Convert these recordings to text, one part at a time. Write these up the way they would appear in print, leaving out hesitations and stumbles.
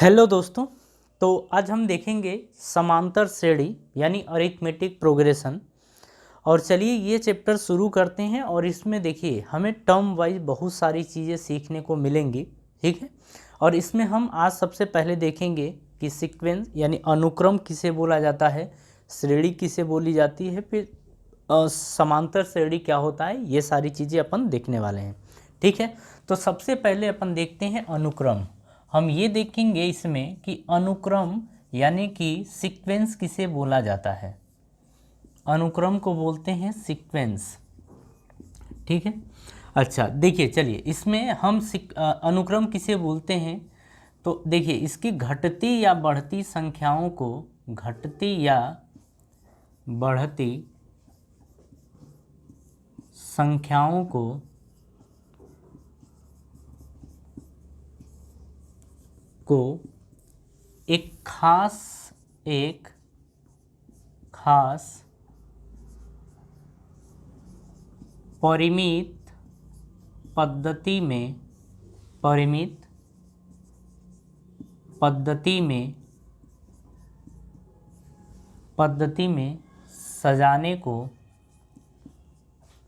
Hello दोस्तों। तो आज हम देखेंगे समांतर श्रेणी यानी अरिथमेटिक प्रोग्रेशन। और चलिए ये चैप्टर शुरू करते हैं। और इसमें देखिए हमें टर्म वाइज बहुत सारी चीज़ें सीखने को मिलेंगी, ठीक है। और इसमें हम आज सबसे पहले देखेंगे कि सीक्वेंस यानी अनुक्रम किसे बोला जाता है, श्रेणी किसे बोली जाती है, फिर समांतर श्रेणी क्या होता है, ये सारी चीज़ें अपन देखने वाले हैं, ठीक है। तो सबसे पहले अपन देखते हैं अनुक्रम। हम ये देखेंगे इसमें कि अनुक्रम यानी कि सीक्वेंस किसे बोला जाता है। अनुक्रम को बोलते हैं सीक्वेंस, ठीक है। अच्छा देखिए, चलिए इसमें हम अनुक्रम किसे बोलते हैं। तो देखिए इसकी घटती या बढ़ती संख्याओं को, घटती या बढ़ती संख्याओं को एक खास परिमित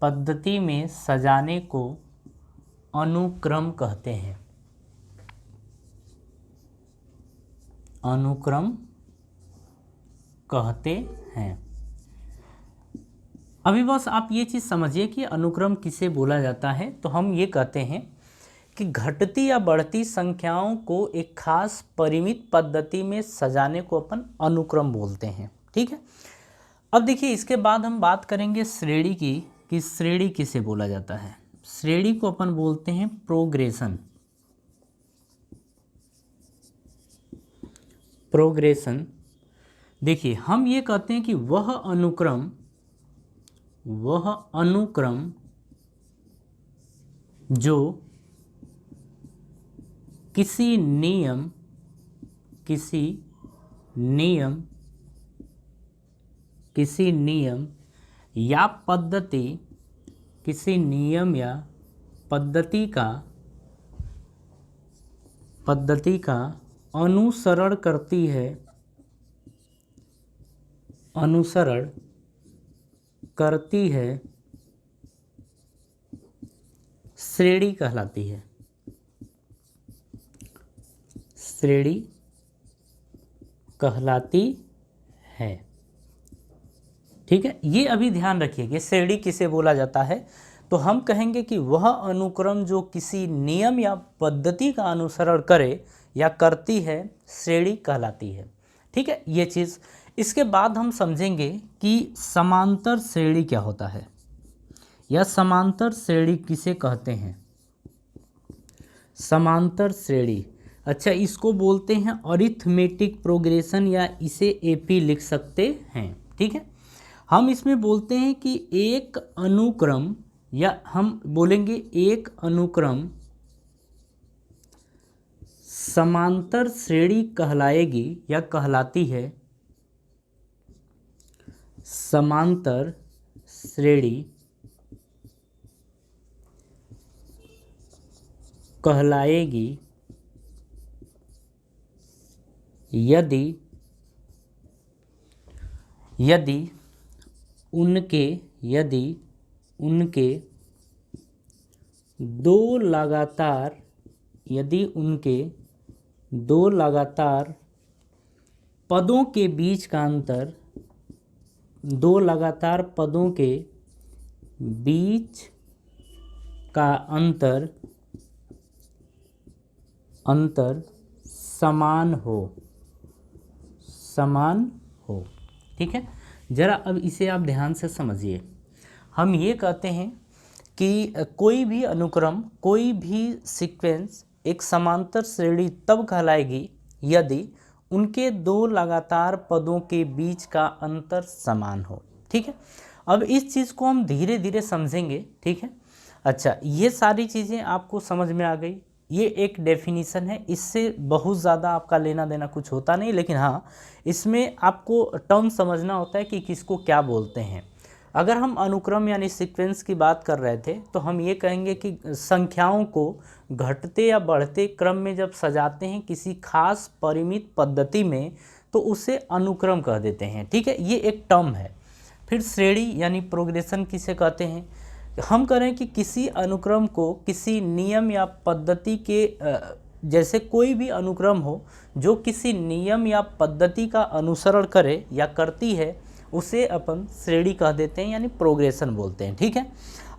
पद्धति में सजाने को अनुक्रम कहते हैं। अनुक्रम कहते हैं। अभी बस आप ये चीज़ समझिए कि अनुक्रम किसे बोला जाता है। तो हम ये कहते हैं कि घटती या बढ़ती संख्याओं को एक खास परिमित पद्धति में सजाने को अपन अनुक्रम बोलते हैं, ठीक है। अब देखिए इसके बाद हम बात करेंगे श्रेणी की, कि श्रेणी किसे बोला जाता है। श्रेणी को अपन बोलते हैं प्रोग्रेशन। देखिए हम ये कहते हैं कि वह अनुक्रम जो किसी नियम या पद्धति का अनुसरण करती है श्रेणी कहलाती है। श्रेणी कहलाती है, ठीक है। ये अभी ध्यान रखिए कि श्रेणी किसे बोला जाता है। तो हम कहेंगे कि वह अनुक्रम जो किसी नियम या पद्धति का अनुसरण करे या करती है श्रेणी कहलाती है, ठीक है। ये चीज़ इसके बाद हम समझेंगे कि समांतर श्रेणी क्या होता है या समांतर श्रेणी किसे कहते हैं। समांतर श्रेणी, अच्छा इसको बोलते हैं अरिथमेटिक प्रोग्रेशन या इसे एपी लिख सकते हैं, ठीक है। हम इसमें बोलते हैं कि एक अनुक्रम, या हम बोलेंगे एक अनुक्रम समांतर श्रेणी कहलाएगी या कहलाती है। समांतर श्रेणी कहलाएगी यदि उनके दो लगातार पदों के बीच का अंतर, दो लगातार पदों के बीच का अंतर समान हो, ठीक है। जरा अब इसे आप ध्यान से समझिए। हम ये कहते हैं कि कोई भी अनुक्रम, कोई भी सीक्वेंस एक समांतर श्रेणी तब कहलाएगी यदि उनके दो लगातार पदों के बीच का अंतर समान हो, ठीक है। अब इस चीज़ को हम धीरे धीरे समझेंगे, ठीक है। अच्छा ये सारी चीज़ें आपको समझ में आ गई। ये एक डेफिनीशन है, इससे बहुत ज़्यादा आपका लेना देना कुछ होता नहीं, लेकिन हाँ इसमें आपको टर्म समझना होता है कि किसको क्या बोलते हैं। अगर हम अनुक्रम यानी सीक्वेंस की बात कर रहे थे तो हम ये कहेंगे कि संख्याओं को घटते या बढ़ते क्रम में जब सजाते हैं किसी खास परिमित पद्धति में तो उसे अनुक्रम कह देते हैं। ठीक है, ये एक टर्म है। फिर श्रेणी यानी प्रोग्रेशन किसे कहते हैं? हम करें कि किसी अनुक्रम को किसी नियम या पद्धति के जैसे कोई भी अनुक्रम हो जो किसी नियम या पद्धति का अनुसरण करे या करती है उसे अपन श्रेणी कह देते हैं यानी प्रोग्रेशन बोलते हैं। ठीक है,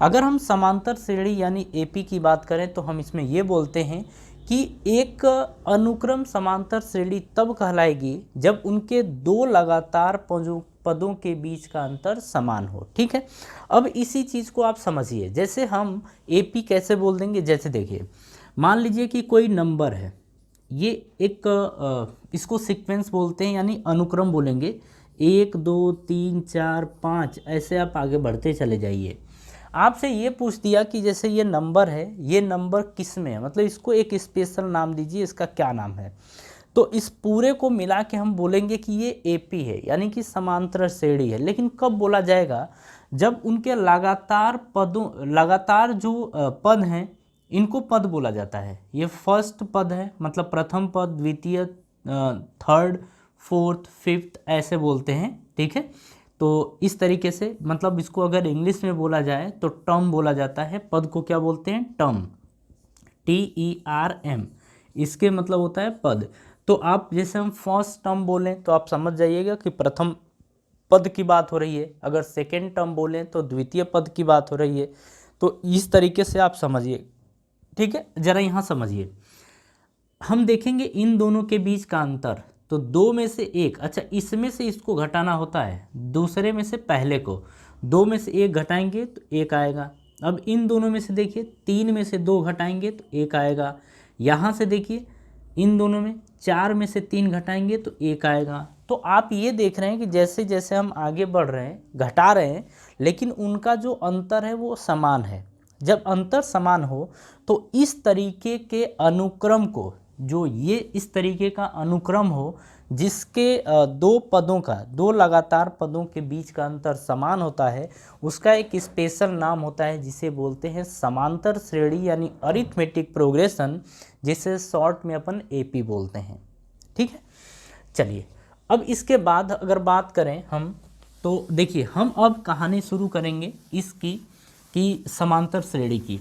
अगर हम समांतर श्रेणी यानी एपी की बात करें तो हम इसमें ये बोलते हैं कि एक अनुक्रम समांतर श्रेणी तब कहलाएगी जब उनके दो लगातार पदों के बीच का अंतर समान हो। ठीक है, अब इसी चीज़ को आप समझिए, जैसे हम एपी कैसे बोल देंगे। जैसे देखिए, मान लीजिए कि कोई नंबर है, ये एक इसको सीक्वेंस बोलते हैं यानी अनुक्रम बोलेंगे। 1 2 3 4 5 ऐसे आप आगे बढ़ते चले जाइए। आपसे ये पूछ दिया कि जैसे ये नंबर है, ये नंबर किस में है, मतलब इसको एक स्पेशल नाम दीजिए, इसका क्या नाम है। तो इस पूरे को मिला के हम बोलेंगे कि ये एपी है यानी कि समांतर श्रेणी है। लेकिन कब बोला जाएगा? जब उनके लगातार जो पद हैं इनको पद बोला जाता है। ये फर्स्ट पद है, मतलब प्रथम पद, द्वितीय, थर्ड, फोर्थ, फिफ्थ ऐसे बोलते हैं। ठीक है, तो इस तरीके से, मतलब इसको अगर इंग्लिश में बोला जाए तो टर्म बोला जाता है। पद को क्या बोलते हैं? टर्म, TERM, इसके मतलब होता है पद। तो आप जैसे हम फर्स्ट टर्म बोलें तो आप समझ जाइएगा कि प्रथम पद की बात हो रही है, अगर सेकेंड टर्म बोलें तो द्वितीय पद की बात हो रही है। तो इस तरीके से आप समझिए। ठीक है, जरा यहाँ समझिए, हम देखेंगे इन दोनों के बीच का अंतर। तो दो में से एक, अच्छा इसमें से इसको घटाना होता है, दूसरे में से पहले को, दो में से एक घटाएंगे तो एक आएगा। अब इन दोनों में से देखिए, 3 में से 2 घटाएंगे तो एक आएगा। यहाँ से देखिए, इन दोनों में 4 में से 3 घटाएंगे तो एक आएगा। तो आप ये देख रहे हैं कि जैसे जैसे हम आगे बढ़ रहे हैं, घटा रहे हैं, लेकिन उनका जो अंतर है वो समान है। जब अंतर समान हो तो इस तरीके के अनुक्रम को, जो ये इस तरीके का अनुक्रम हो जिसके दो लगातार पदों के बीच का अंतर समान होता है, उसका एक स्पेशल नाम होता है जिसे बोलते हैं समांतर श्रेणी यानी अरिथमेटिक प्रोग्रेशन, जिसे शॉर्ट में अपन एपी बोलते हैं। ठीक है, चलिए अब इसके बाद अगर बात करें हम, तो देखिए हम अब कहानी शुरू करेंगे इसकी कि समांतर श्रेणी की।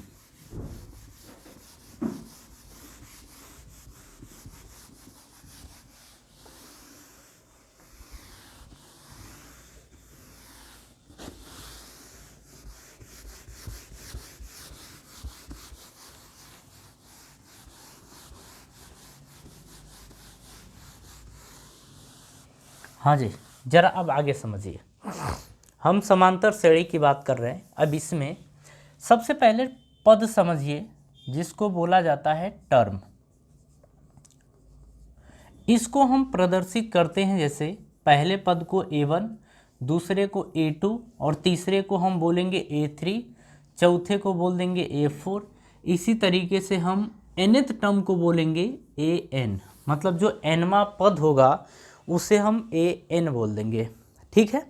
हाँ जी, जरा अब आगे समझिए, हम समांतर श्रेणी की बात कर रहे हैं। अब इसमें सबसे पहले पद समझिए जिसको बोला जाता है टर्म। इसको हम प्रदर्शित करते हैं, जैसे पहले पद को A1, दूसरे को A2 और तीसरे को हम बोलेंगे A3, चौथे को बोल देंगे A4। इसी तरीके से हम nth टर्म को बोलेंगे AN, मतलब जो nवां पद होगा उसे हम AN बोल देंगे। ठीक है,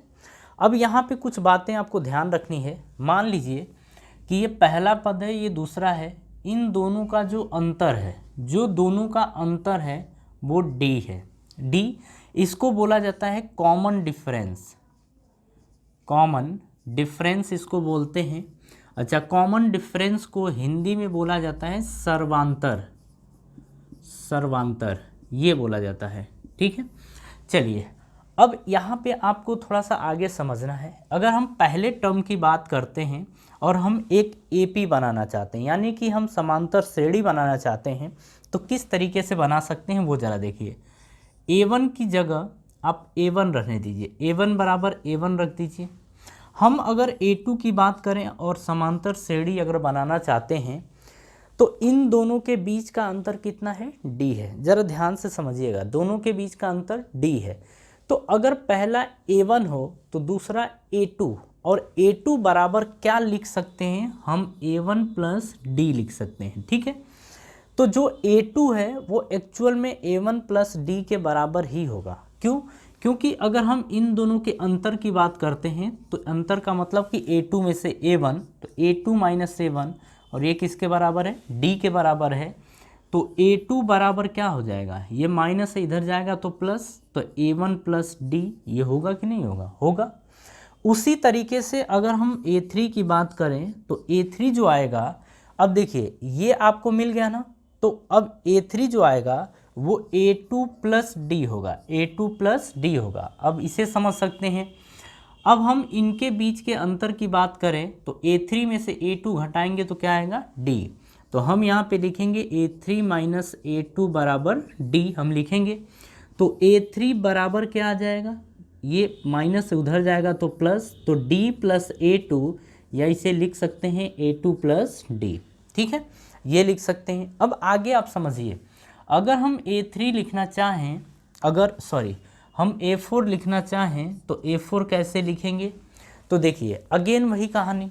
अब यहाँ पे कुछ बातें आपको ध्यान रखनी है। मान लीजिए कि ये पहला पद है, ये दूसरा है, इन दोनों का जो अंतर है, वो D है। D, इसको बोला जाता है कॉमन डिफरेंस इसको बोलते हैं। अच्छा, कॉमन डिफरेंस को हिंदी में बोला जाता है सर्वांतर, ये बोला जाता है। ठीक है, चलिए अब यहाँ पे आपको थोड़ा सा आगे समझना है। अगर हम पहले टर्म की बात करते हैं और हम एक एपी बनाना चाहते हैं, यानी कि हम समांतर श्रेणी बनाना चाहते हैं, तो किस तरीके से बना सकते हैं वो ज़रा देखिए। A1 की जगह आप A1 रहने दीजिए, A1 बराबर A1 रख दीजिए। हम अगर A2 की बात करें और समांतर श्रेणी अगर बनाना चाहते हैं तो इन दोनों के बीच का अंतर कितना है? D है। ज़रा ध्यान से समझिएगा, दोनों के बीच का अंतर D है। तो अगर पहला A1 हो तो दूसरा A2, और A2 बराबर क्या लिख सकते हैं हम? A1 प्लस D लिख सकते हैं। ठीक है, तो जो A2 है वो एक्चुअल में A1 प्लस D के बराबर ही होगा। क्यों? क्योंकि अगर हम इन दोनों के अंतर की बात करते हैं तो अंतर का मतलब कि A2 में से A1, तो A2 माइनस A1, और ये किसके बराबर है, D के बराबर है। तो A2 बराबर क्या हो जाएगा, ये माइनस से इधर जाएगा तो प्लस, तो A1 प्लस D, ये होगा कि नहीं होगा, होगा। उसी तरीके से अगर हम A3 की बात करें तो A3 जो आएगा, अब देखिए ये आपको मिल गया ना, तो अब A3 जो आएगा वो A2 प्लस डी होगा, A2 प्लस डी होगा। अब इसे समझ सकते हैं। अब हम इनके बीच के अंतर की बात करें तो A3 में से A2 घटाएंगे तो क्या आएगा, D। तो हम यहाँ पे लिखेंगे A3 माइनस A2 बराबर D, हम लिखेंगे। तो A3 बराबर क्या आ जाएगा, ये माइनस से उधर जाएगा तो प्लस, तो D प्लस A2, या इसे लिख सकते हैं A2 प्लस D, ठीक है, ये लिख सकते हैं। अब आगे आप समझिए, अगर हम A3 लिखना चाहें, हम A4 लिखना चाहें तो A4 कैसे लिखेंगे, तो देखिए अगेन वही कहानी,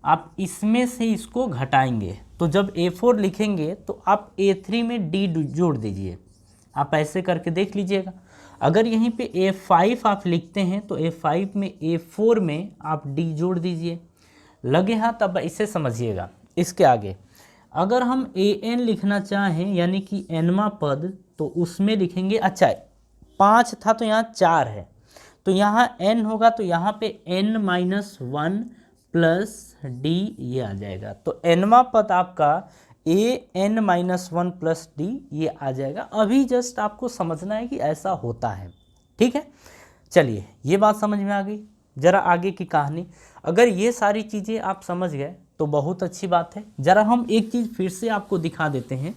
आप इसमें से इसको घटाएंगे, तो जब A4 लिखेंगे तो आप A3 में D जोड़ दीजिए, आप ऐसे करके देख लीजिएगा। अगर यहीं पे A5 आप लिखते हैं तो A5 में A4 में आप D जोड़ दीजिए, लगे हाथ। तब इसे समझिएगा। इसके आगे अगर हम an लिखना चाहें यानी कि nवां पद, तो उसमें लिखेंगे, अच्छा 5 था तो यहाँ 4 है, तो यहाँ n होगा, तो यहाँ पे n माइनस 1 प्लस डी ये आ जाएगा। तो nवां पद आपका an माइनस 1 प्लस डी ये आ जाएगा। अभी जस्ट आपको समझना है कि ऐसा होता है, ठीक है। चलिए ये बात समझ में आ गई। जरा आगे की कहानी, अगर ये सारी चीज़ें आप समझ गए तो बहुत अच्छी बात है। जरा हम एक चीज़ फिर से आपको दिखा देते हैं।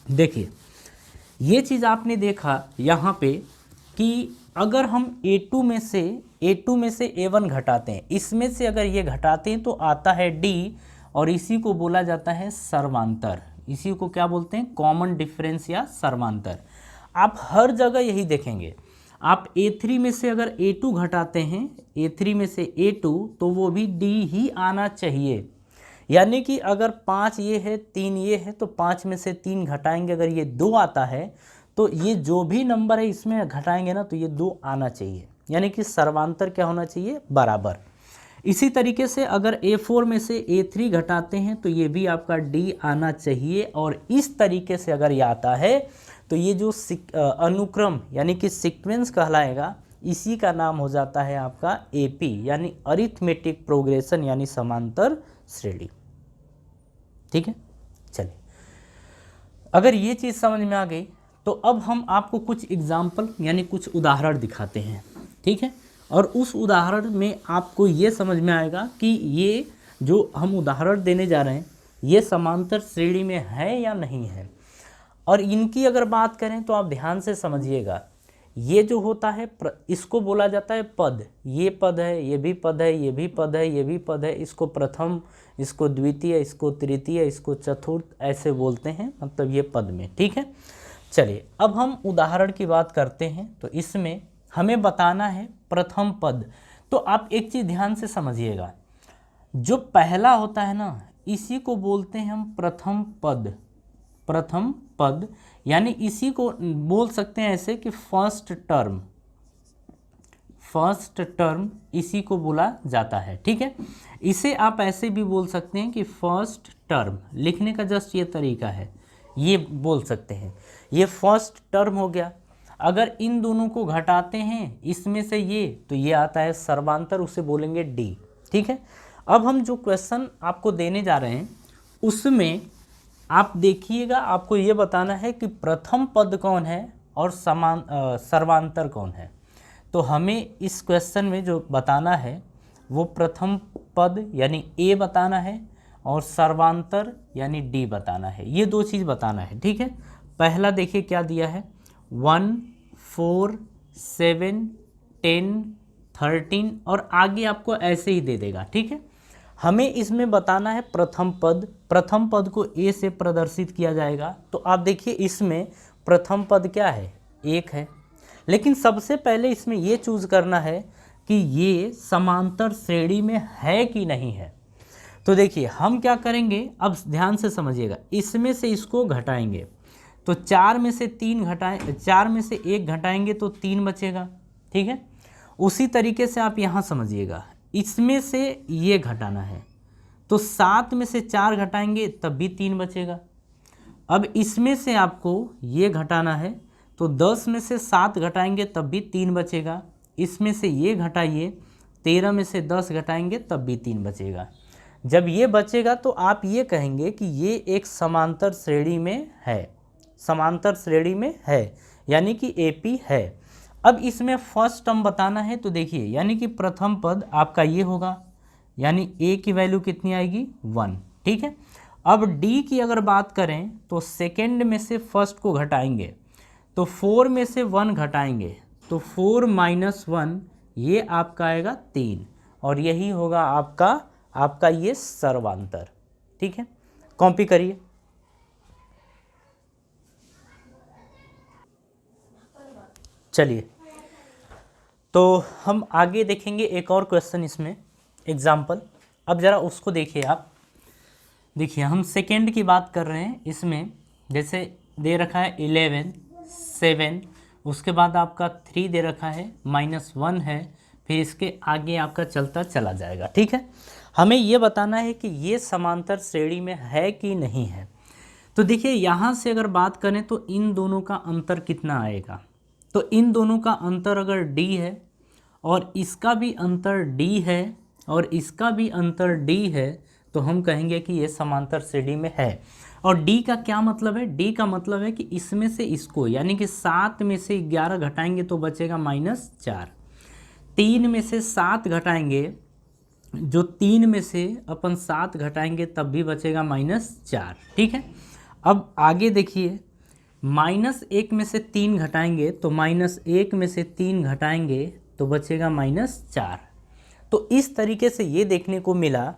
देखिए ये चीज़ आपने देखा यहाँ पे कि अगर हम A2 में से A1 घटाते हैं, इसमें से अगर ये घटाते हैं तो आता है D, और इसी को बोला जाता है सर्वांतर। इसी को क्या बोलते हैं, कॉमन डिफरेंस या सर्वांतर। आप हर जगह यही देखेंगे। आप A3 में से अगर A2 घटाते हैं, A3 में से A2, तो वो भी D ही आना चाहिए। यानी कि अगर 5 ये है 3 ये है, तो 5 में से 3 घटाएंगे, अगर ये 2 आता है तो ये जो भी नंबर है इसमें घटाएंगे ना, तो ये 2 आना चाहिए। यानी कि सर्वांतर क्या होना चाहिए, बराबर। इसी तरीके से अगर A4 में से A3 घटाते हैं तो ये भी आपका D आना चाहिए। और इस तरीके से अगर ये आता है तो ये जो अनुक्रम यानी कि सीक्वेंस कहलाएगा, इसी का नाम हो जाता है आपका AP, यानी अरिथमेटिक प्रोग्रेशन, यानी समांतर श्रेणी, ठीक है। चलिए अगर ये चीज़ समझ में आ गई तो अब हम आपको कुछ एग्जाम्पल यानी कुछ उदाहरण दिखाते हैं, ठीक है। और उस उदाहरण में आपको ये समझ में आएगा कि ये जो हम उदाहरण देने जा रहे हैं ये समांतर श्रेणी में है या नहीं है। और इनकी अगर बात करें तो आप ध्यान से समझिएगा, ये जो होता है इसको बोला जाता है पद। ये पद है, ये भी पद है, ये भी पद है, ये भी पद है। इसको प्रथम, इसको द्वितीय, इसको तृतीय, इसको चतुर्थ, ऐसे बोलते हैं, मतलब ये पद में, ठीक है। चलिए अब हम उदाहरण की बात करते हैं। तो इसमें हमें बताना है प्रथम पद। तो आप एक चीज़ ध्यान से समझिएगा, जो पहला होता है ना, इसी को बोलते हैं हम प्रथम पद। प्रथम पद यानी इसी को बोल सकते हैं ऐसे कि फर्स्ट टर्म, फर्स्ट टर्म इसी को बोला जाता है, ठीक है। इसे आप ऐसे भी बोल सकते हैं कि फर्स्ट टर्म। लिखने का जस्ट ये तरीका है, ये बोल सकते हैं, ये फर्स्ट टर्म हो गया। अगर इन दोनों को घटाते हैं इसमें से ये, तो ये आता है सर्वांतर, उसे बोलेंगे D, ठीक है। अब हम जो क्वेश्चन आपको देने जा रहे हैं उसमें आप देखिएगा, आपको ये बताना है कि प्रथम पद कौन है और सर्वांतर कौन है। तो हमें इस क्वेश्चन में जो बताना है वो प्रथम पद यानी A बताना है और सर्वांतर यानी D बताना है। ये दो चीज़ बताना है, ठीक है। पहला देखिए क्या दिया है, 1, 4, 7, 10, 13 और आगे आपको ऐसे ही दे देगा, ठीक है। हमें इसमें बताना है प्रथम पद। प्रथम पद को A से प्रदर्शित किया जाएगा। तो आप देखिए इसमें प्रथम पद क्या है, 1 है। लेकिन सबसे पहले इसमें ये चूज़ करना है कि ये समांतर श्रेणी में है कि नहीं है। तो देखिए हम क्या करेंगे, अब ध्यान से समझिएगा, इसमें से इसको घटाएंगे। तो 4 में से 3 घटाएं, 4 में से 1 घटाएंगे तो 3 बचेगा, ठीक है। उसी तरीके से आप यहाँ समझिएगा, इसमें से ये घटाना है तो 7 में से 4 घटाएंगे तब भी 3 बचेगा। अब इसमें से आपको ये घटाना है तो 10 में से 7 घटाएंगे तब भी 3 बचेगा। इसमें से ये घटाइए, 13 में से 10 घटाएंगे तब भी 3 बचेगा। जब ये बचेगा तो आप ये कहेंगे कि ये एक समांतर श्रेणी में है, समांतर श्रेणी में है, यानी कि AP है। अब इसमें फर्स्ट टर्म बताना है तो देखिए, यानी कि प्रथम पद आपका ये होगा, यानी A की वैल्यू कितनी आएगी 1, ठीक है। अब D की अगर बात करें तो सेकेंड में से फर्स्ट को घटाएंगे तो 4 में से 1 घटाएंगे तो 4 - 1 ये आपका आएगा 3, और यही होगा आपका ये सर्वांतर, ठीक है। कॉपी करिए। चलिए तो हम आगे देखेंगे एक और क्वेश्चन इसमें, एग्जाम्पल। अब ज़रा उसको देखिए आप। देखिए हम सेकेंड की बात कर रहे हैं, इसमें जैसे दे रखा है 11, 7, उसके बाद आपका 3 दे रखा है, -1 है, फिर इसके आगे आपका चलता चला जाएगा, ठीक है। हमें ये बताना है कि ये समांतर श्रेणी में है कि नहीं है। तो देखिए यहाँ से अगर बात करें तो इन दोनों का अंतर कितना आएगा, तो इन दोनों का अंतर अगर D है और इसका भी अंतर D है और इसका भी अंतर D है तो हम कहेंगे कि ये समांतर श्रेणी में है। और D का क्या मतलब है, D का मतलब है कि इसमें से इसको, यानी कि 7 में से 11 घटाएंगे तो बचेगा -4, 3 में से 7 घटाएंगे, जो 3 में से अपन 7 घटाएंगे तब भी बचेगा -4, ठीक है। अब आगे देखिए, -1 में से 3 घटाएंगे तो -1 में से 3 घटाएंगे तो बचेगा -4। तो इस तरीके से ये देखने को मिला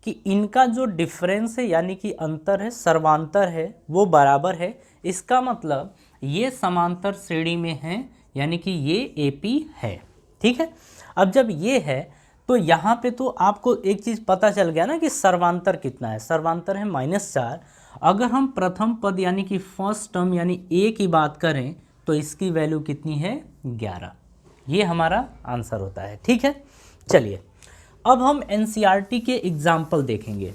कि इनका जो डिफरेंस है, यानी कि अंतर है, सर्वांतर है, वो बराबर है। इसका मतलब ये समांतर श्रेणी में है, यानी कि ये AP है, ठीक है। अब जब ये है तो यहाँ पे तो आपको एक चीज़ पता चल गया ना कि सर्वांतर कितना है, सर्वांतर है -4। अगर हम प्रथम पद यानी कि फर्स्ट टर्म यानी A की बात करें तो इसकी वैल्यू कितनी है 11, ये हमारा आंसर होता है, ठीक है। चलिए अब हम NCERT के एग्जाम्पल देखेंगे।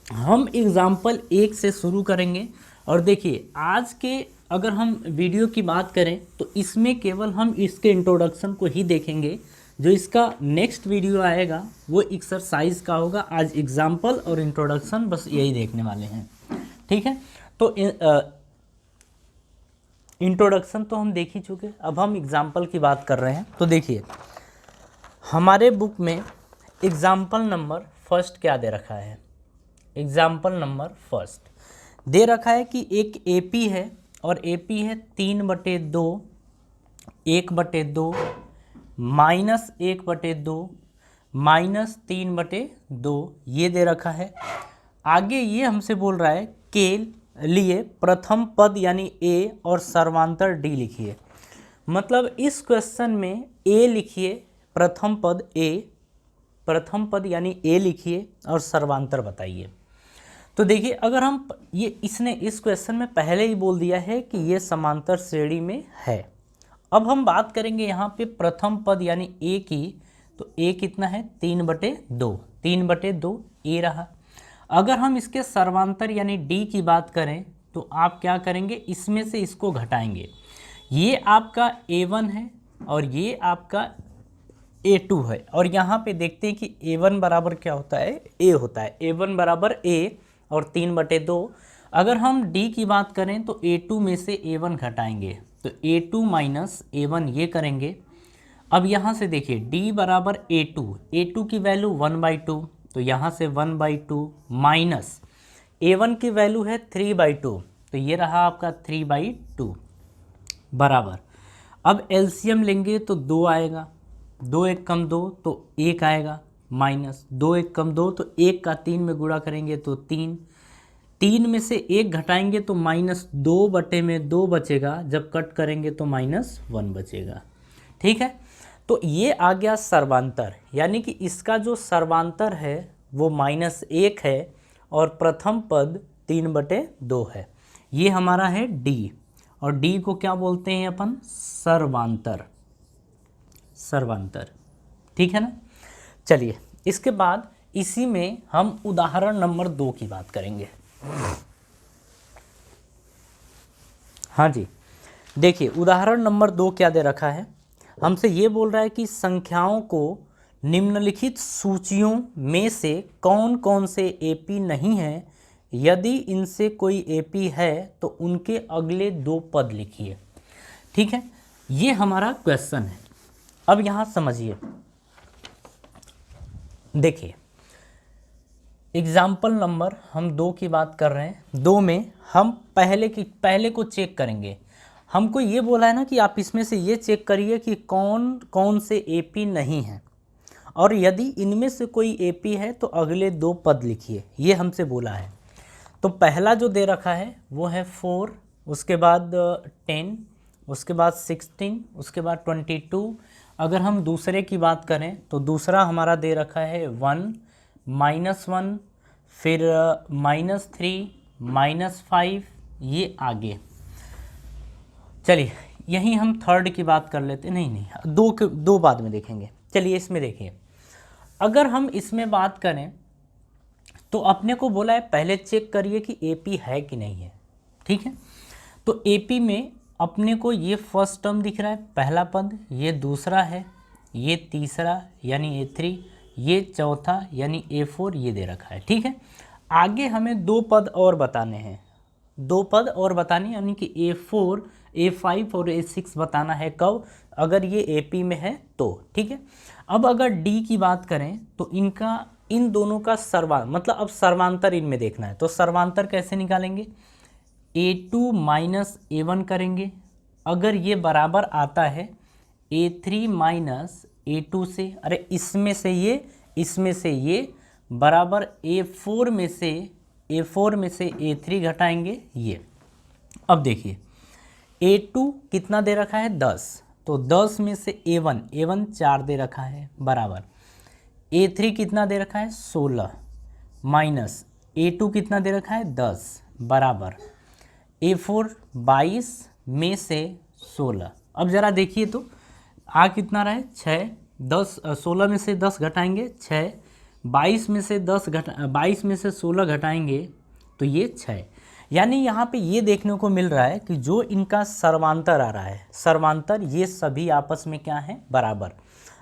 हम एग्जाम्पल 1 से शुरू करेंगे और देखिए आज के अगर हम वीडियो की बात करें तो इसमें केवल हम इसके इंट्रोडक्शन को ही देखेंगे। जो इसका नेक्स्ट वीडियो आएगा वो एक्सरसाइज का होगा। आज एग्जाम्पल और इंट्रोडक्शन बस यही देखने वाले हैं, ठीक है। तो इंट्रोडक्शन तो हम देख ही चुके, अब हम एग्जाम्पल की बात कर रहे हैं। तो देखिए हमारे बुक में एग्जाम्पल नंबर फर्स्ट क्या दे रखा है, एग्जाम्पल नंबर फर्स्ट दे रखा है कि एक AP है और AP है 3/2, 1/2, -1/2, -3/2, ये दे रखा है। आगे ये हमसे बोल रहा है के लिए प्रथम पद यानी A और सर्वांतर D लिखिए। मतलब इस क्वेश्चन में A लिखिए, प्रथम पद A, प्रथम पद यानी A लिखिए और सर्वांतर बताइए। तो देखिए अगर हम इसने इस क्वेश्चन में पहले ही बोल दिया है कि ये समांतर श्रेणी में है। अब हम बात करेंगे यहाँ पे प्रथम पद यानी A की, तो A कितना है 3/2, 3/2 A रहा। अगर हम इसके सर्वांतर यानी D की बात करें तो आप क्या करेंगे, इसमें से इसको घटाएंगे। ये आपका A1 है और ये आपका A2 है। और यहाँ पे देखते हैं कि A1 बराबर क्या होता है, A होता है। A1 बराबर A और 3/2। अगर हम D की बात करें तो A2 में से A1 घटाएंगे तो A2 - A1 ये करेंगे। अब यहाँ से देखिए D बराबर A2, A2 की वैल्यू 1/2, तो यहाँ से 1/2 माइनस A1 की वैल्यू है 3/2, तो ये रहा आपका 3/2 बराबर। अब LCM लेंगे तो 2 आएगा, 2 × 1 = 2 तो 1 आएगा, माइनस 2 × 1 = 2 तो 1 का 3 में गुणा करेंगे तो 3, 3 में से 1 घटाएंगे तो -2/2 बचेगा, जब कट करेंगे तो -1 बचेगा, ठीक है। तो ये आ गया सर्वांतर, यानी कि इसका जो सर्वांतर है वो -1 है और प्रथम पद 3/2 है। ये हमारा है D, और D को क्या बोलते हैं अपन, सर्वांतर। सर्वांतर। ठीक है ना। चलिए इसके बाद इसी में हम उदाहरण नंबर 2 की बात करेंगे। हाँ जी, देखिए उदाहरण नंबर 2 क्या दे रखा है, हमसे ये बोल रहा है कि संख्याओं को निम्नलिखित सूचियों में से कौन कौन से एपी नहीं है, यदि इनसे कोई एपी है तो उनके अगले 2 पद लिखिए। ठीक है, ये हमारा क्वेश्चन है। अब यहाँ समझिए, देखिए एग्जाम्पल नंबर हम 2 की बात कर रहे हैं। 2 में हम पहले को चेक करेंगे। हमको ये बोला है ना कि आप इसमें से ये चेक करिए कि कौन कौन से एपी नहीं हैं, और यदि इनमें से कोई एपी है तो अगले 2 पद लिखिए, ये हमसे बोला है। तो पहला जो दे रखा है वो है 4, उसके बाद 10, उसके बाद 16, उसके बाद 22। अगर हम दूसरे की बात करें तो दूसरा हमारा दे रखा है 1, -1, फिर -3, -5, ये आगे। चलिए यहीं हम थर्ड की बात कर लेते, नहीं दो बाद में देखेंगे। चलिए इसमें देखिए, अगर हम इसमें बात करें तो अपने को बोला है पहले चेक करिए कि एपी है कि नहीं है। ठीक है, तो एपी में अपने को ये फर्स्ट टर्म दिख रहा है, पहला पद, ये दूसरा है, ये तीसरा यानी A3, ये चौथा यानी A4, ये दे रखा है। ठीक है, आगे हमें 2 पद और बताने हैं, 2 पद और बताने, यानी कि A4, A5 और A6 बताना है। कब? अगर ये AP में है तो। ठीक है, अब अगर D की बात करें तो इन दोनों का मतलब अब सर्वांतर इनमें देखना है। तो सर्वांतर कैसे निकालेंगे? A2 माइनस A1 करेंगे। अगर ये बराबर आता है A3 माइनस A2 से, अरे इसमें से ये बराबर A4 में से A3 घटाएंगे ये। अब देखिए A2 कितना दे रखा है? 10, तो 10 में से A1 4 दे रखा है, बराबर A3 कितना दे रखा है? 16, माइनस A2 कितना दे रखा है? 10, बराबर A4 22 में से 16। अब ज़रा देखिए तो आ कितना रहा है? 6, 10, 16 में से 10 घटाएंगे 6, 22 में से 16 घटाएंगे तो ये 6। यानी यहाँ पे ये देखने को मिल रहा है कि जो इनका सर्वांतर आ रहा है, सर्वांतर ये सभी आपस में क्या है? बराबर।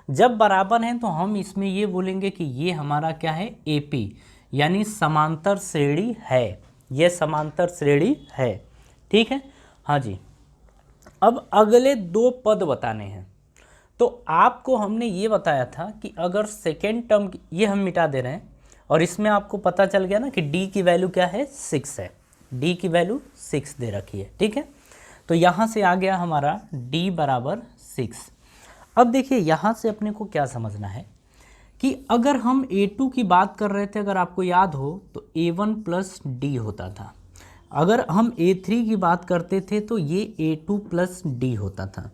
जब बराबर हैं तो हम इसमें ये बोलेंगे कि ये हमारा क्या है? एपी, यानी समांतर श्रेणी है, ये समांतर श्रेणी है। ठीक है, हाँ जी। अब अगले 2 पद बताने हैं। तो आपको हमने ये बताया था कि अगर सेकेंड टर्म, ये हम मिटा दे रहे हैं, और इसमें आपको पता चल गया ना कि D की वैल्यू क्या है? 6 है, D की वैल्यू 6 दे रखी है। ठीक है, तो यहाँ से आ गया हमारा D बराबर 6। अब देखिए यहाँ से अपने को क्या समझना है कि अगर हम A2 की बात कर रहे थे, अगर आपको याद हो तो A1 प्लस D होता था। अगर हम A3 की बात करते थे तो ये A2 प्लस D होता था।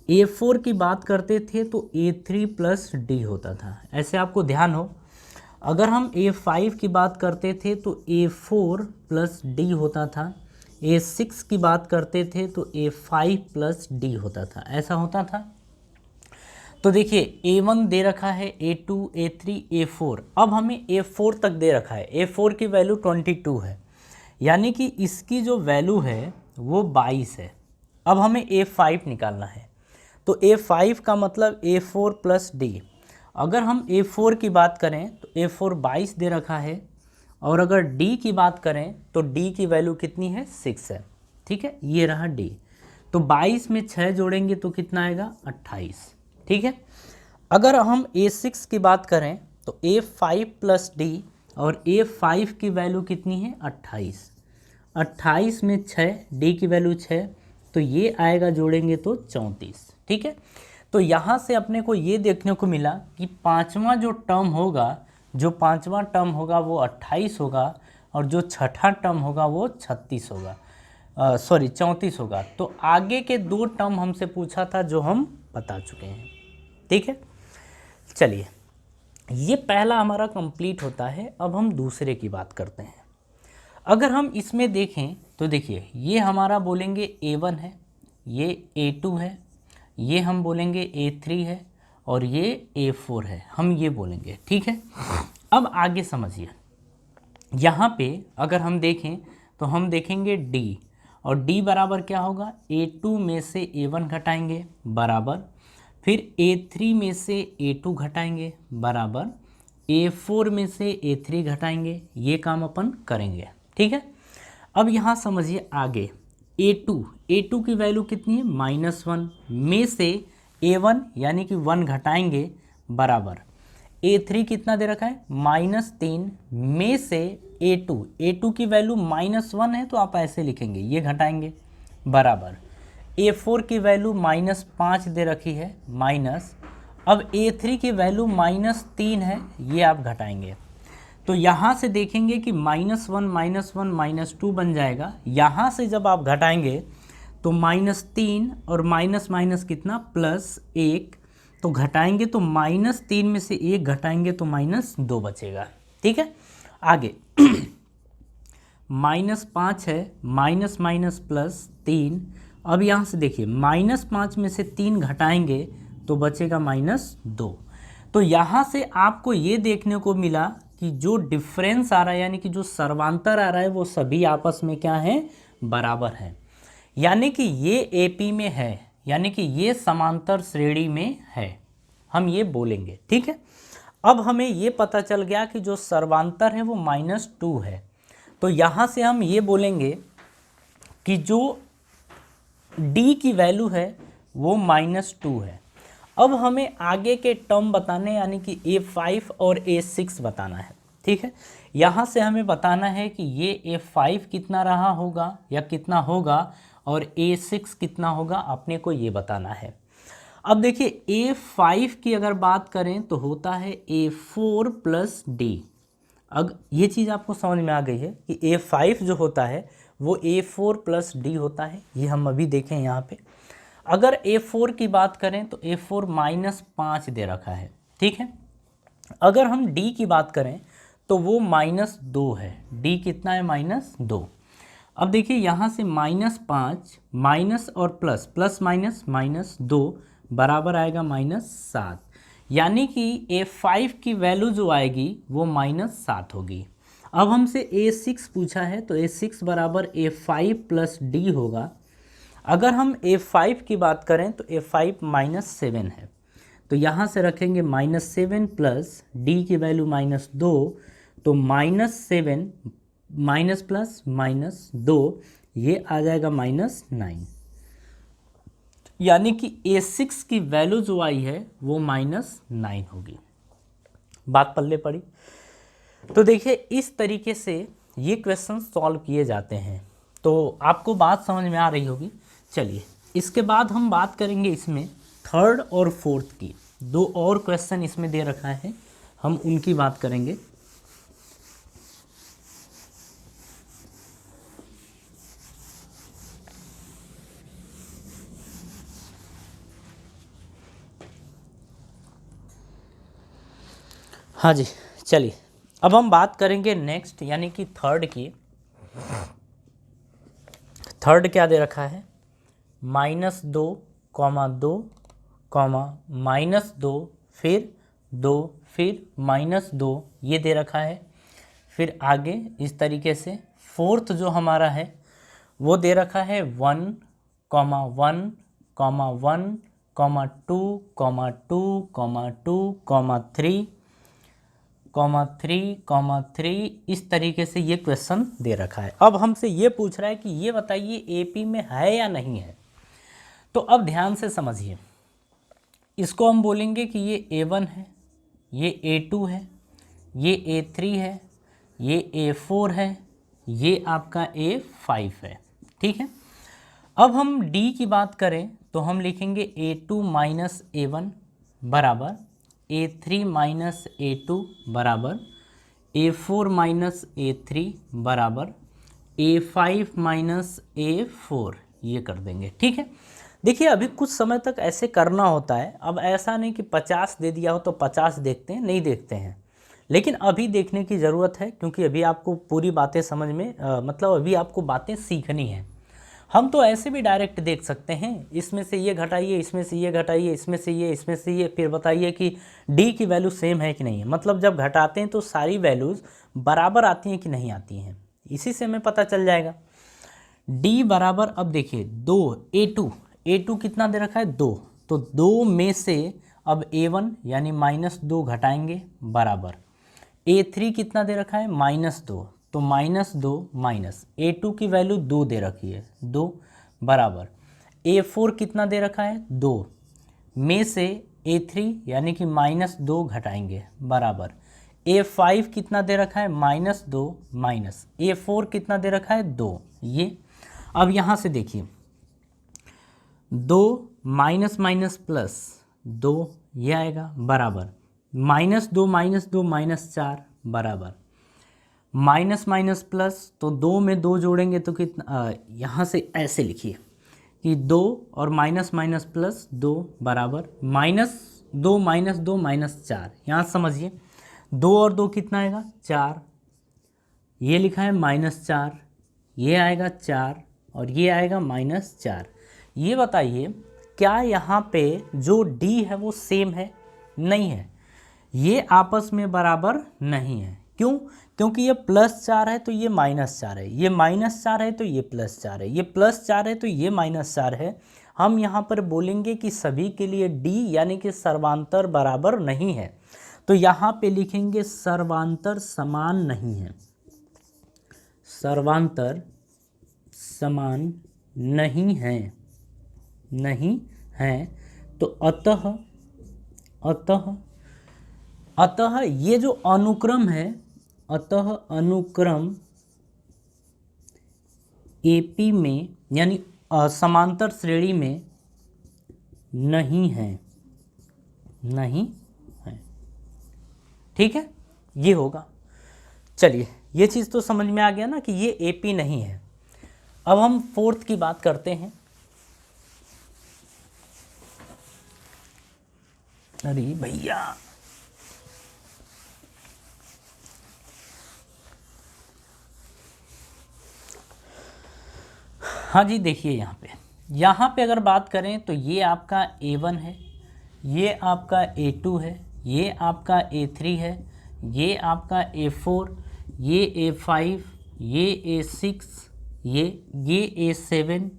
A4 की बात करते थे तो A3 प्लस D होता था। ऐसे आपको ध्यान हो, अगर हम A5 की बात करते थे तो A4 प्लस D होता था। A6 की बात करते थे तो A5 प्लस D होता था, ऐसा होता था। तो देखिए A1 दे रखा है, A2, A3, A4। अब हमें A4 तक दे रखा है। A4 की वैल्यू 22 है, यानी कि इसकी जो वैल्यू है वो 22 है। अब हमें A5 निकालना है, तो A5 का मतलब A4 प्लस D। अगर हम A4 की बात करें तो A4 22 दे रखा है, और अगर D की बात करें तो D की वैल्यू कितनी है? 6 है। ठीक है, ये रहा D। तो 22 में 6 जोड़ेंगे तो कितना आएगा? 28। ठीक है, अगर हम A6 की बात करें तो A5 प्लस D, और A5 की वैल्यू कितनी है? 28। 28 में 6, D की वैल्यू 6, तो ये आएगा जोड़ेंगे तो 34। ठीक है, तो यहाँ से अपने को ये देखने को मिला कि पांचवा जो टर्म होगा वो 28 होगा, और जो छठा टर्म होगा वो 36 होगा, 34 होगा। तो आगे के 2 टर्म हमसे पूछा था जो हम बता चुके हैं। ठीक है, चलिए ये पहला हमारा कंप्लीट होता है। अब हम दूसरे की बात करते हैं। अगर हम इसमें देखें तो देखिए ये हमारा बोलेंगे A1 है, ये A2 है, ये हम बोलेंगे A3 है, और ये A4 है, हम ये बोलेंगे। ठीक है, अब आगे समझिए, यहाँ पे अगर हम देखें तो हम देखेंगे D, और D बराबर क्या होगा, A2 में से A1 घटाएंगे बराबर, फिर A3 में से A2 घटाएंगे बराबर, A4 में से A3 घटाएंगे, ये काम अपन करेंगे। ठीक है, अब यहाँ समझिए आगे, A2 की वैल्यू कितनी है, -1 में से A1 यानी कि 1 घटाएंगे बराबर, A3 कितना दे रखा है, -3 में से A2 की वैल्यू -1 है तो आप ऐसे लिखेंगे, ये घटाएंगे बराबर, A4 की वैल्यू -5 दे रखी है माइनस, अब A3 की वैल्यू -3 है, ये आप घटाएंगे। तो यहाँ से देखेंगे कि -1 -2 बन जाएगा। यहाँ से जब आप घटाएंगे तो -3 और माइनस माइनस कितना, +1, तो घटाएंगे तो -3 में से 1 घटाएंगे तो -2 बचेगा। ठीक है, आगे -5 है, माइनस माइनस +3, अब यहाँ से देखिए -5 में से 3 घटाएंगे तो बचेगा -2। तो यहाँ से आपको ये देखने को मिला कि जो डिफरेंस आ रहा है यानी कि जो सर्वांतर आ रहा है वो सभी आपस में क्या है, बराबर है, यानी कि ये AP में है, यानी कि ये समांतर श्रेणी में है, हम ये बोलेंगे। ठीक है, अब हमें ये पता चल गया कि जो सर्वांतर है वो -2 है, तो यहाँ से हम ये बोलेंगे कि जो D की वैल्यू है वो -2 है। अब हमें आगे के टर्म बताने यानी कि A5 और A6 बताना है। ठीक है, यहाँ से हमें बताना है कि ये A5 कितना रहा होगा या कितना होगा और A6 कितना होगा, अपने को ये बताना है। अब देखिए A5 की अगर बात करें तो होता है A4 + D। अब ये चीज़ आपको समझ में आ गई है कि A5 जो होता है वो A4 + D होता है, ये हम अभी देखें यहाँ पे। अगर A4 की बात करें तो A4 -5 दे रखा है। ठीक है, अगर हम D की बात करें तो वो -2 है, D कितना है, -2। अब देखिए यहाँ से -5 माइनस और प्लस, प्लस माइनस -2 बराबर आएगा -7, यानी कि A5 की वैल्यू जो आएगी वो -7 होगी। अब हमसे A6 पूछा है तो A6 बराबर A5 + D होगा। अगर हम A5 की बात करें तो A5 -7 है, तो यहाँ से रखेंगे -7 प्लस D की वैल्यू -2, तो -7 माइनस प्लस -2 ये आ जाएगा -9, यानी कि A6 की वैल्यू जो आई है वो -9 होगी। बात पल्ले पड़ी। तो देखिए इस तरीके से ये क्वेश्चन सॉल्व किए जाते हैं, तो आपको बात समझ में आ रही होगी। चलिए इसके बाद हम बात करेंगे इसमें थर्ड और फोर्थ की, दो और क्वेश्चन इसमें दे रखा है, हम उनकी बात करेंगे। हाँ जी, चलिए अब हम बात करेंगे नेक्स्ट यानी कि थर्ड की। थर्ड क्या दे रखा है, -2, -2, -2, फिर 2, फिर -2, ये दे रखा है। फिर आगे इस तरीके से फोर्थ जो हमारा है वो दे रखा है 1, 1, 1, 2, 2, 2, 3, इस तरीके से ये क्वेश्चन दे रखा है। अब हमसे ये पूछ रहा है कि ये बताइए AP में है या नहीं है। तो अब ध्यान से समझिए, इसको हम बोलेंगे कि ये A1 है, ये A2 है, ये A3 है, ये A4 है, ये आपका A5 है। ठीक है, अब हम D की बात करें तो हम लिखेंगे A2 - A1 बराबर A3 - A2 बराबर A4 - A3 बराबर A5 - A4, ये कर देंगे। ठीक है, देखिए अभी कुछ समय तक ऐसे करना होता है। अब ऐसा नहीं कि 50 दे दिया हो तो 50 देखते हैं, नहीं देखते हैं, लेकिन अभी देखने की ज़रूरत है क्योंकि अभी आपको पूरी बातें समझ में मतलब अभी आपको बातें सीखनी है। हम तो ऐसे भी डायरेक्ट देख सकते हैं, इसमें से ये घटाइए, इसमें से ये घटाइए, इसमें से ये, फिर बताइए कि डी की वैल्यू सेम है कि नहीं है। मतलब जब घटाते हैं तो सारी वैल्यूज़ बराबर आती हैं कि नहीं आती हैं, इसी से हमें पता चल जाएगा। डी बराबर, अब देखिए 2 A2 कितना दे रखा है 2, तो 2 में से अब A1 यानी -2 घटाएंगे बराबर A3 कितना दे रखा है -2, तो -2 माइनस A2 की वैल्यू 2 दे रखी है 2 बराबर A4 कितना दे रखा है 2 में से A3 यानी कि -2 घटाएंगे बराबर A5 कितना दे रखा है -2 माइनस A4 कितना दे रखा है 2। ये अब यहाँ से देखिए 2 माइनस माइनस प्लस 2 ये आएगा बराबर -2 -4 बराबर माइनस माइनस प्लस, तो 2 में 2 जोड़ेंगे तो कितना, यहाँ से ऐसे लिखिए कि 2 और माइनस माइनस प्लस 2 बराबर -2 -4। यहाँ समझिए 2 और 2 कितना आएगा 4, ये लिखा है -4, ये आएगा 4 और ये आएगा -4। ये बताइए क्या यहाँ पे जो D है वो सेम है? नहीं है, ये आपस में बराबर नहीं है। क्यों? क्योंकि ये +4 है तो ये -4 है, ये -4 है तो ये +4 है, ये +4 है तो ये -4 है। हम यहाँ पर बोलेंगे कि सभी के लिए D यानी कि सर्वांतर बराबर नहीं है, तो यहाँ पे लिखेंगे सर्वांतर समान नहीं है, सर्वांतर समान नहीं है, नहीं है। तो अतः ये जो अनुक्रम है, अतः अनुक्रम AP में यानी समांतर श्रेणी में नहीं है, नहीं है। ठीक है, ये होगा। चलिए ये चीज़ तो समझ में आ गया ना कि ये AP नहीं है। अब हम फोर्थ की बात करते हैं। अरे भैया, हाँ जी, देखिए यहाँ पे अगर बात करें तो ये आपका A1 है, ये आपका A2 है, ये आपका A3 है, ये आपका A4, ये A5, ये A6, ये A7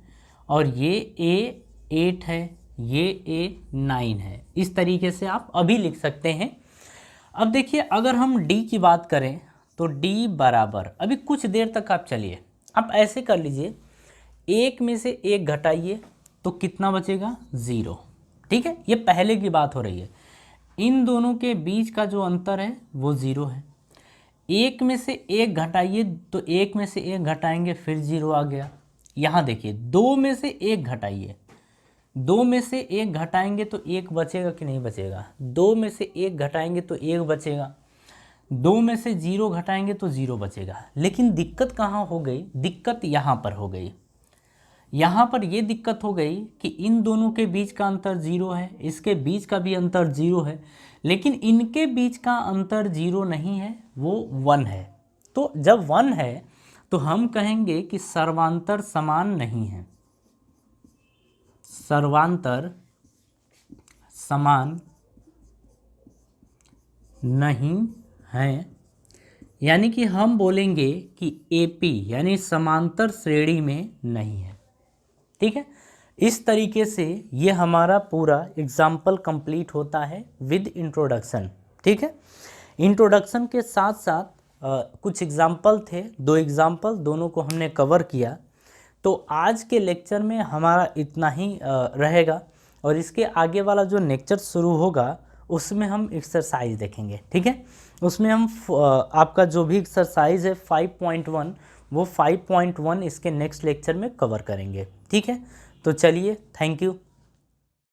और ये A8 है, ये A9 है। इस तरीके से आप अभी लिख सकते हैं। अब देखिए अगर हम D की बात करें तो D बराबर, अभी कुछ देर तक आप चलिए, आप ऐसे कर लीजिए, 1 में से 1 घटाइए तो कितना बचेगा 0। ठीक है, ये पहले की बात हो रही है। इन दोनों के बीच का जो अंतर है वो 0 है। 1 में से 1 घटाइए तो 1 में से 1 घटाएंगे फिर 0 आ गया। यहाँ देखिए 2 में से 1 घटाइए, 2 में से 1 घटाएंगे तो 1 बचेगा कि नहीं बचेगा, 2 में से 1 घटाएंगे तो 1 बचेगा, 2 में से 0 घटाएंगे तो 0 बचेगा। लेकिन दिक्कत कहाँ हो गई? दिक्कत यहाँ पर हो गई। यहाँ पर ये दिक्कत हो गई कि इन दोनों के बीच का अंतर 0 है, इसके बीच का भी अंतर 0 है, लेकिन इनके बीच का अंतर 0 नहीं है, वो 1 है। तो जब 1 है तो हम कहेंगे कि सर्वांतर समान नहीं है, सर्वांतर समान नहीं है, यानी कि हम बोलेंगे कि AP यानी समांतर श्रेणी में नहीं है। ठीक है, इस तरीके से ये हमारा पूरा एग्जाम्पल कंप्लीट होता है विद इंट्रोडक्शन। ठीक है, इंट्रोडक्शन के साथ साथ कुछ एग्जाम्पल थे, 2 एग्जाम्पल, दोनों को हमने कवर किया। तो आज के लेक्चर में हमारा इतना ही रहेगा, और इसके आगे वाला जो लेक्चर शुरू होगा उसमें हम एक्सरसाइज देखेंगे। ठीक है, उसमें हम आपका जो भी एक्सरसाइज है 5.1 वो 5.1 इसके नेक्स्ट लेक्चर में कवर करेंगे। ठीक है, तो चलिए, थैंक यू।